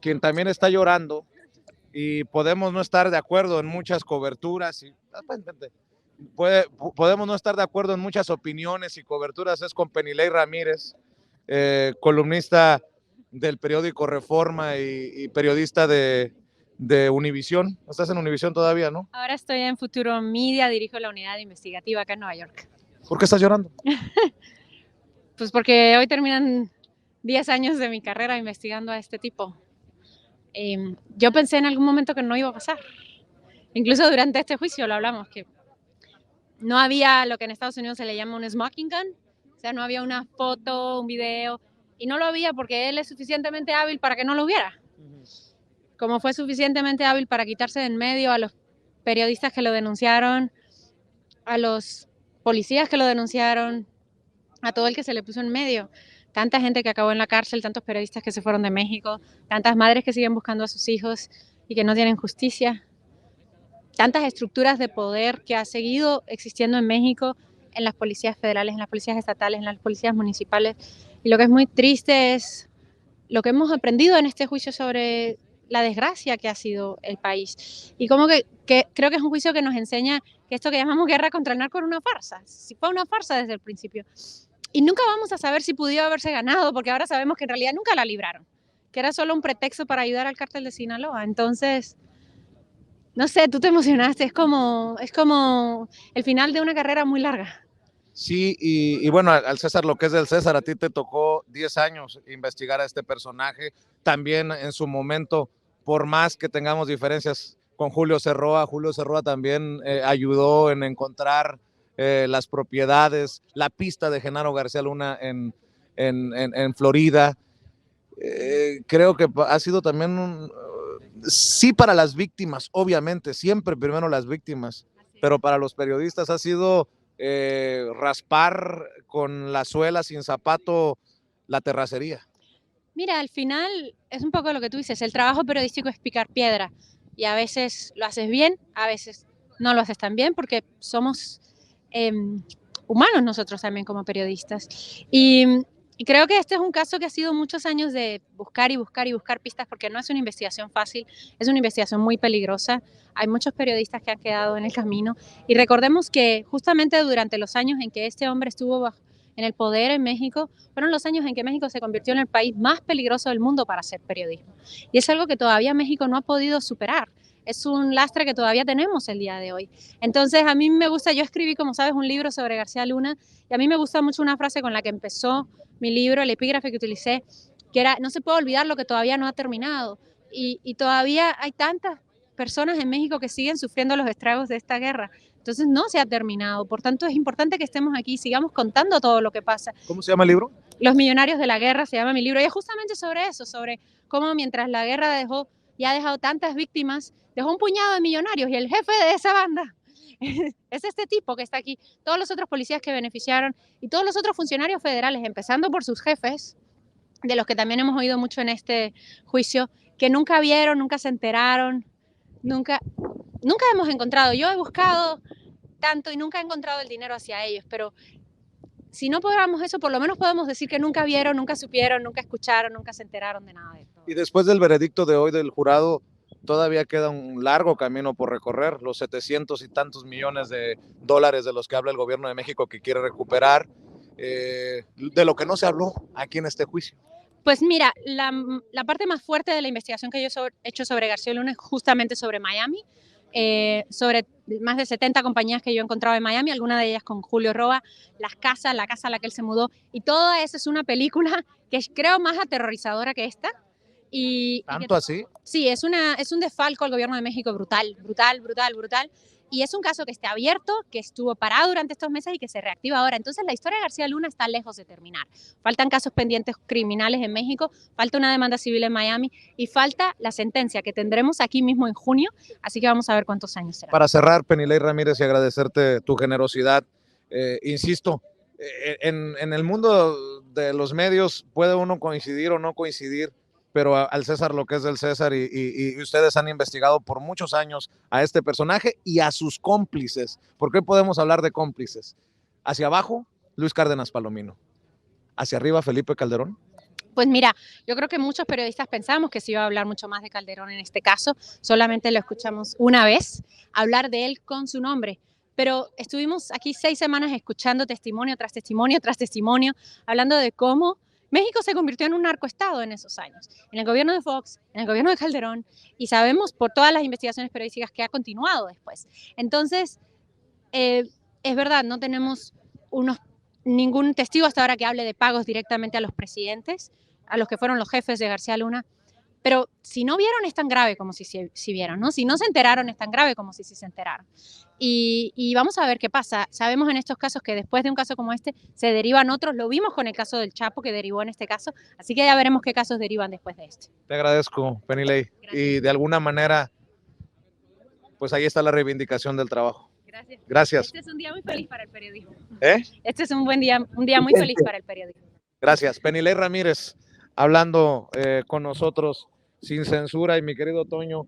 quien también está llorando, y podemos no estar de acuerdo en muchas coberturas, podemos no estar de acuerdo en muchas opiniones y coberturas, es con Penilei Ramírez, columnista del periódico Reforma y periodista de Univisión. Estás en Univisión todavía, ¿no? Ahora estoy en Futuro Media, dirijo la unidad investigativa acá en Nueva York. ¿Por qué estás llorando? Pues porque hoy terminan 10 años de mi carrera investigando a este tipo. Yo pensé en algún momento que no iba a pasar. Incluso durante este juicio lo hablamos, que no había lo que en Estados Unidos se le llama un smoking gun, o sea, no había una foto, un video, y no lo había porque él es suficientemente hábil para que no lo hubiera. Como fue suficientemente hábil para quitarse de en medio a los periodistas que lo denunciaron, a los policías que lo denunciaron, a todo el que se le puso en medio. Tanta gente que acabó en la cárcel, tantos periodistas que se fueron de México, tantas madres que siguen buscando a sus hijos y que no tienen justicia, tantas estructuras de poder que ha seguido existiendo en México, en las policías federales, en las policías estatales, en las policías municipales. Y lo que es muy triste es lo que hemos aprendido en este juicio sobre la desgracia que ha sido el país. Y como que creo que es un juicio que nos enseña que esto que llamamos guerra contra el narco era una farsa. Si fue una farsa desde el principio. Y nunca vamos a saber si pudo haberse ganado, porque ahora sabemos que en realidad nunca la libraron, que era solo un pretexto para ayudar al cártel de Sinaloa. Entonces, no sé, tú te emocionaste, es como el final de una carrera muy larga. Sí, y bueno, al César lo que es del César, a ti te tocó 10 años investigar a este personaje, también en su momento, por más que tengamos diferencias con Julio Cerroa también ayudó en encontrar las propiedades, la pista de Genaro García Luna en Florida. Creo que ha sido también sí para las víctimas, obviamente, siempre primero las víctimas, pero para los periodistas ha sido raspar con la suela sin zapato la terracería. Mira, al final es un poco lo que tú dices, el trabajo periodístico es picar piedra y a veces lo haces bien, a veces no lo haces tan bien porque somos humanos nosotros también como periodistas. Y creo que este es un caso que ha sido muchos años de buscar y buscar y buscar pistas porque no es una investigación fácil, es una investigación muy peligrosa. Hay muchos periodistas que han quedado en el camino y recordemos que justamente durante los años en que este hombre estuvo en el poder en México, fueron los años en que México se convirtió en el país más peligroso del mundo para hacer periodismo. Y es algo que todavía México no ha podido superar. Es un lastre que todavía tenemos el día de hoy. Entonces, a mí me gusta, yo escribí, como sabes, un libro sobre García Luna, y a mí me gusta mucho una frase con la que empezó mi libro, el epígrafe que utilicé, que era, no se puede olvidar lo que todavía no ha terminado. Y todavía hay tantas personas en México que siguen sufriendo los estragos de esta guerra. Entonces no se ha terminado. Por tanto, es importante que estemos aquí y sigamos contando todo lo que pasa. ¿Cómo se llama el libro? Los millonarios de la guerra se llama mi libro. Y es justamente sobre eso, sobre cómo mientras la guerra ha dejado tantas víctimas, dejó un puñado de millonarios y el jefe de esa banda es este tipo que está aquí. Todos los otros policías que beneficiaron y todos los otros funcionarios federales, empezando por sus jefes, de los que también hemos oído mucho en este juicio, que nunca vieron, nunca se enteraron, nunca hemos encontrado. Yo he buscado tanto y nunca he encontrado el dinero hacia ellos, pero si no podamos eso, por lo menos podemos decir que nunca vieron, nunca supieron, nunca escucharon, nunca se enteraron de nada de esto. Y después del veredicto de hoy del jurado, todavía queda un largo camino por recorrer, los 700 y tantos millones de dólares de los que habla el gobierno de México que quiere recuperar, de lo que no se habló aquí en este juicio. Pues mira, la parte más fuerte de la investigación que yo he hecho sobre García Luna es justamente sobre Miami, sobre más de 70 compañías que yo he encontrado en Miami, algunas de ellas con Julio Roa, la casa a la que él se mudó, y toda esa es una película que es, creo, más aterrorizadora que esta. ¿Tanto así? Sí, es un desfalco al gobierno de México brutal, brutal, brutal, brutal. Y es un caso que está abierto, que estuvo parado durante estos meses y que se reactiva ahora. Entonces la historia de García Luna está lejos de terminar. Faltan casos pendientes criminales en México, falta una demanda civil en Miami y falta la sentencia que tendremos aquí mismo en junio. Así que vamos a ver cuántos años será. Para cerrar, Penilei Ramírez, y agradecerte tu generosidad, insisto, en el mundo de los medios puede uno coincidir o no coincidir, pero al César lo que es del César y ustedes han investigado por muchos años a este personaje y a sus cómplices. ¿Por qué podemos hablar de cómplices? Hacia abajo, Luis Cárdenas Palomino. Hacia arriba, Felipe Calderón. Pues mira, yo creo que muchos periodistas pensamos que se iba a hablar mucho más de Calderón en este caso, solamente lo escuchamos una vez hablar de él con su nombre, pero estuvimos aquí 6 semanas escuchando testimonio tras testimonio tras testimonio, hablando de cómo México se convirtió en un narcoestado en esos años, en el gobierno de Fox, en el gobierno de Calderón, y sabemos por todas las investigaciones periodísticas que ha continuado después. Entonces, es verdad, no tenemos ningún testigo hasta ahora que hable de pagos directamente a los presidentes, a los que fueron los jefes de García Luna, pero si no vieron es tan grave como si vieron, ¿no? Si no se enteraron es tan grave como si se enteraron. Y vamos a ver qué pasa. Sabemos en estos casos que después de un caso como este se derivan otros, lo vimos con el caso del Chapo que derivó en este caso, así que ya veremos qué casos derivan después de este. Te agradezco, Penilei. Y de alguna manera, pues ahí está la reivindicación del trabajo. Gracias. Gracias. Este es un día muy feliz para el periodismo. Este es un día muy feliz para el periodismo. Gracias. Penilei Ramírez, hablando con nosotros sin censura, y mi querido Toño,